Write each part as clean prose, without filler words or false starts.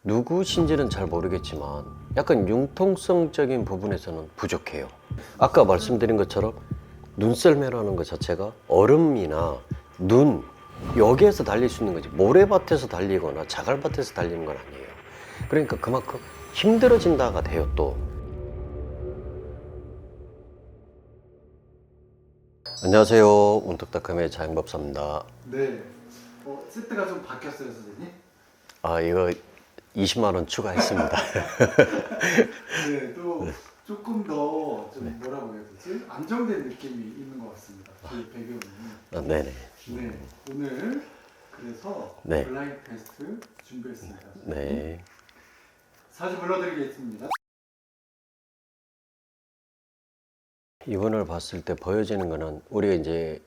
누구신지는 잘 모르겠지만 약간 융통성적인 부분에서는 부족해요. 아까 말씀드린 것처럼 눈썰매라는 것 자체가 얼음이나 눈 여기에서 달릴 수 있는 거지, 모래밭에서 달리거나 자갈밭에서 달리는 건 아니에요. 그러니까 그만큼 힘들어진다가 돼요. 또 안녕하세요, 운뚝딱함의 자연법사입니다. 네. 세트가 좀 바뀌었어요, 선생님? 이거 20만 원 추가했습니다. 네, 또 조금 더 좀 뭐라고 해야 되지? 안정된 느낌이 있는 것 같습니다. 그 배경이. 네네. 네, 오늘 그래서 네. 블라인드 테스트 준비했습니다. 네. 사진 불러드리겠습니다. 이분을 봤을 때 보여지는 거는, 우리가 이제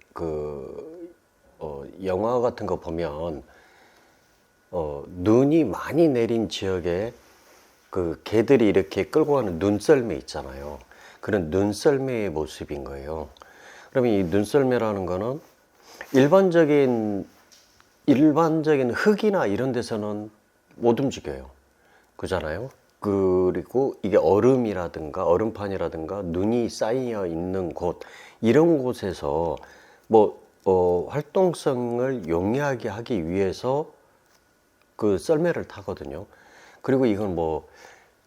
영화 같은 거 보면 눈이 많이 내린 지역에 그 개들이 이렇게 끌고 가는 눈썰매 있잖아요. 그런 눈썰매의 모습인 거예요. 그러면 이 눈썰매라는 거는 일반적인 흙이나 이런 데서는 못 움직여요. 그잖아요. 그리고 이게 얼음판이라든가 눈이 쌓여 있는 곳, 이런 곳에서 활동성을 용이하게 하기 위해서 그 썰매를 타거든요. 그리고 이건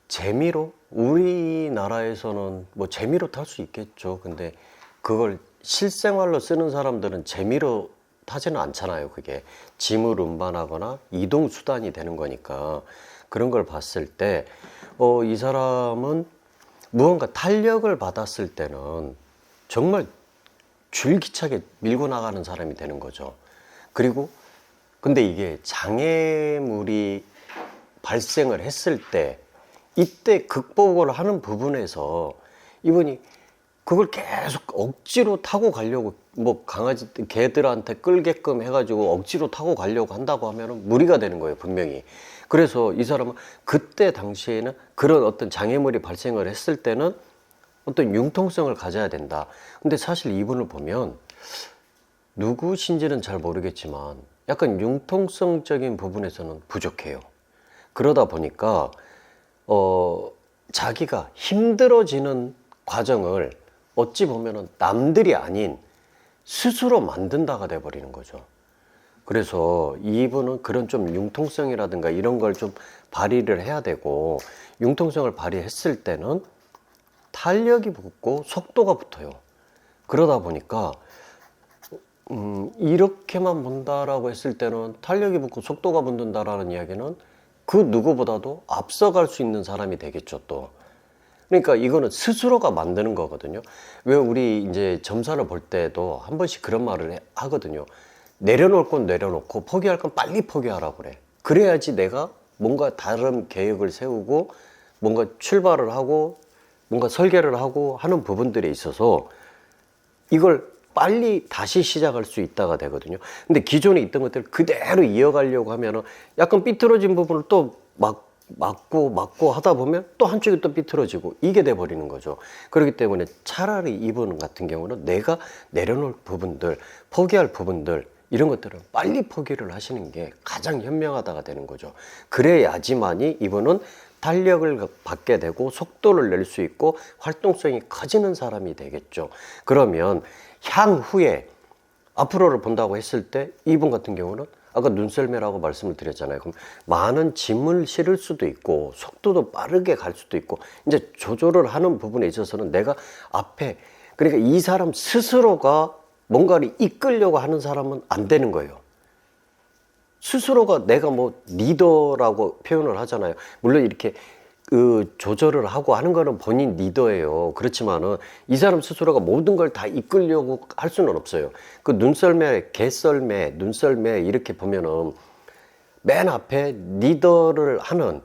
재미로, 우리나라에서는 재미로 탈 수 있겠죠. 근데 그걸 실생활로 쓰는 사람들은 재미로 타지는 않잖아요. 그게 짐을 운반하거나 이동 수단이 되는 거니까. 그런 걸 봤을 때 이 사람은 무언가 탄력을 받았을 때는 정말 줄기차게 밀고 나가는 사람이 되는 거죠. 그리고 근데 이게 장애물이 발생을 했을 때, 이때 극복을 하는 부분에서 이분이 그걸 계속 억지로 타고 가려고, 개들한테 끌게끔 해가지고 억지로 타고 가려고 한다고 하면 무리가 되는 거예요, 분명히. 그래서 이 사람은 그때 당시에는 그런 어떤 장애물이 발생을 했을 때는 어떤 융통성을 가져야 된다. 근데 사실 이분을 보면 누구신지는 잘 모르겠지만 약간 융통성적인 부분에서는 부족해요. 그러다 보니까 자기가 힘들어지는 과정을 어찌 보면은 남들이 아닌 스스로 만든다가 돼버리는 거죠. 그래서 이분은 그런 좀 융통성이라든가 이런 걸 좀 발휘를 해야 되고, 융통성을 발휘했을 때는 탄력이 붙고 속도가 붙어요. 그러다 보니까 이렇게만 본다라고 했을 때는 탄력이 붙고 속도가 붙는다라는 이야기는 그 누구보다도 앞서갈 수 있는 사람이 되겠죠, 또. 그러니까 이거는 스스로가 만드는 거거든요. 왜 우리 이제 점사를 볼 때도 한 번씩 그런 말을 하거든요. 내려놓을 건 내려놓고 포기할 건 빨리 포기하라고 그래. 그래야지 내가 뭔가 다른 계획을 세우고 뭔가 출발을 하고 뭔가 설계를 하고 하는 부분들에 있어서 이걸 빨리 다시 시작할 수 있다가 되거든요. 근데 기존에 있던 것들을 그대로 이어가려고 하면은 약간 삐뚤어진 부분을 또 막고 하다 보면 또 한쪽이 또 삐뚤어지고 이게 돼 버리는 거죠. 그렇기 때문에 차라리 이분 같은 경우는 내가 내려놓을 부분들, 포기할 부분들, 이런 것들은 빨리 포기를 하시는 게 가장 현명하다가 되는 거죠. 그래야지만이 이분은 탄력을 받게 되고 속도를 낼 수 있고 활동성이 커지는 사람이 되겠죠. 그러면 향후에 앞으로를 본다고 했을 때 이분 같은 경우는 아까 눈썰매라고 말씀을 드렸잖아요. 그럼 많은 짐을 실을 수도 있고 속도도 빠르게 갈 수도 있고, 이제 조절을 하는 부분에 있어서는 내가 앞에, 그러니까 이 사람 스스로가 뭔가를 이끌려고 하는 사람은 안 되는 거예요. 스스로가 내가 리더라고 표현을 하잖아요. 물론 이렇게 조절을 하고 하는 거는 본인 리더예요. 그렇지만은 이 사람 스스로가 모든 걸 다 이끌려고 할 수는 없어요. 그 눈썰매, 개썰매, 눈썰매 이렇게 보면은 맨 앞에 리드를 하는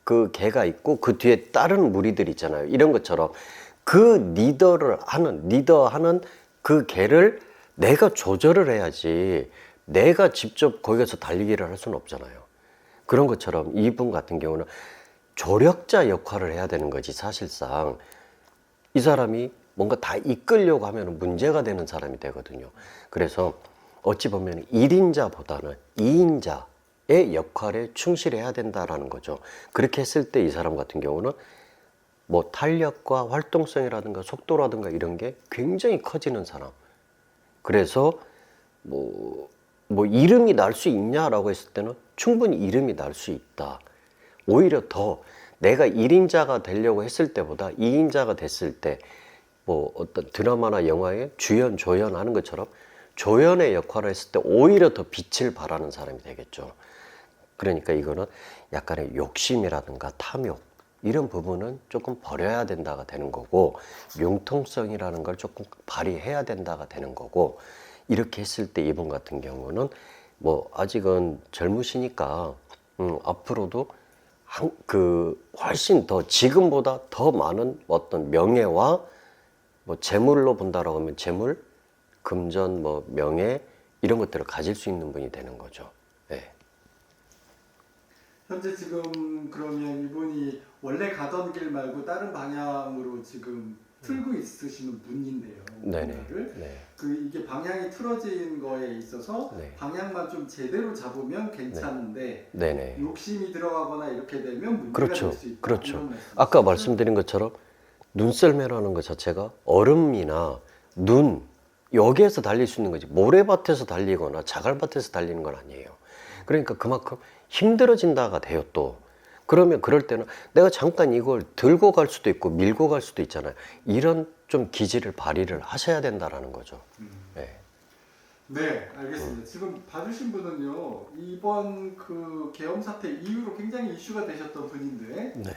그 개가 있고 그 뒤에 다른 무리들이 있잖아요. 이런 것처럼 그 리더하는 그 개를 내가 조절을 해야지 내가 직접 거기 가서 달리기를 할 수는 없잖아요. 그런 것처럼 이분 같은 경우는 조력자 역할을 해야 되는 거지, 사실상. 이 사람이 뭔가 다 이끌려고 하면 문제가 되는 사람이 되거든요. 그래서 어찌 보면 1인자보다는 2인자의 역할에 충실해야 된다라는 거죠. 그렇게 했을 때 이 사람 같은 경우는 뭐 탄력과 활동성이라든가 속도라든가 이런 게 굉장히 커지는 사람. 그래서 뭐 이름이 날 수 있냐라고 했을 때는 충분히 이름이 날 수 있다. 오히려 더 내가 1인자가 되려고 했을 때보다 2인자가 됐을 때 뭐 어떤 드라마나 영화에 주연, 조연하는 것처럼 조연의 역할을 했을 때 오히려 더 빛을 발하는 사람이 되겠죠. 그러니까 이거는 약간의 욕심이라든가 탐욕 이런 부분은 조금 버려야 된다가 되는 거고, 융통성이라는 걸 조금 발휘해야 된다가 되는 거고, 이렇게 했을 때 이분 같은 경우는 뭐 아직은 젊으시니까 앞으로도 훨씬 더 지금보다 더 많은 어떤 명예와 뭐 재물로 본다라고 하면 재물, 금전, 뭐 명예 이런 것들을 가질 수 있는 분이 되는 거죠. 예. 현재 지금 그러면 이분이 원래 가던 길 말고 다른 방향으로 지금 틀고 있으시는 분인데요. 네네. 뭔가를. 네. 이게 방향이 틀어진 거에 있어서 네. 방향만 좀 제대로 잡으면 괜찮은데 네네. 욕심이 들어가거나 이렇게 되면 문제가 그렇죠. 될 수 있다. 그렇죠. 이런 말씀이시죠? 아까 말씀드린 것처럼 눈썰매라는 것 자체가 얼음이나 눈 여기에서 달릴 수 있는 거지, 모래밭에서 달리거나 자갈밭에서 달리는 건 아니에요. 그러니까 그만큼 힘들어진다가 돼요. 또 그러면 그럴 때는 내가 잠깐 이걸 들고 갈 수도 있고 밀고 갈 수도 있잖아요. 이런 좀 기질을 발휘를 하셔야 된다라는 거죠. 네. 네, 알겠습니다. 지금 봐주신 분은요, 이번 그 계엄 사태 이후로 굉장히 이슈가 되셨던 분인데, 네.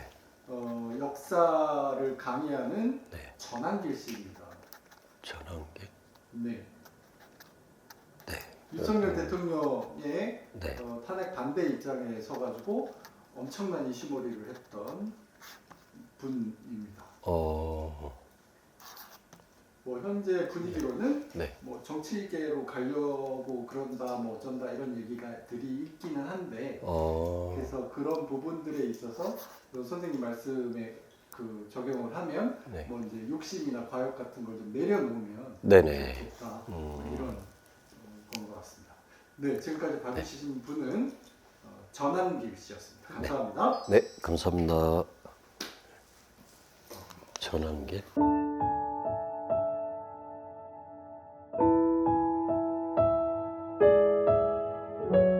역사를 강의하는 네. 전한길 씨입니다. 전환기. 네. 네. 윤석열 대통령의 네. 탄핵 반대 입장에 서가지고 엄청난 이슈몰이를 했던 분입니다. 뭐 현재 분위기로는 네. 뭐 정치계로 가려고 그런다, 뭐 어쩐다 이런 얘기가들이 있기는 한데, 그래서 그런 부분들에 있어서 선생님 말씀에 그 적용을 하면 네. 뭐 이제 욕심이나 과욕 같은 걸 좀 내려놓으면 네네. 좋겠다, 뭐 이런 건 것 같습니다. 네, 지금까지 봐주신 분은 전한길 씨였습니다. 감사합니다. 네, 감사합니다. 전환기.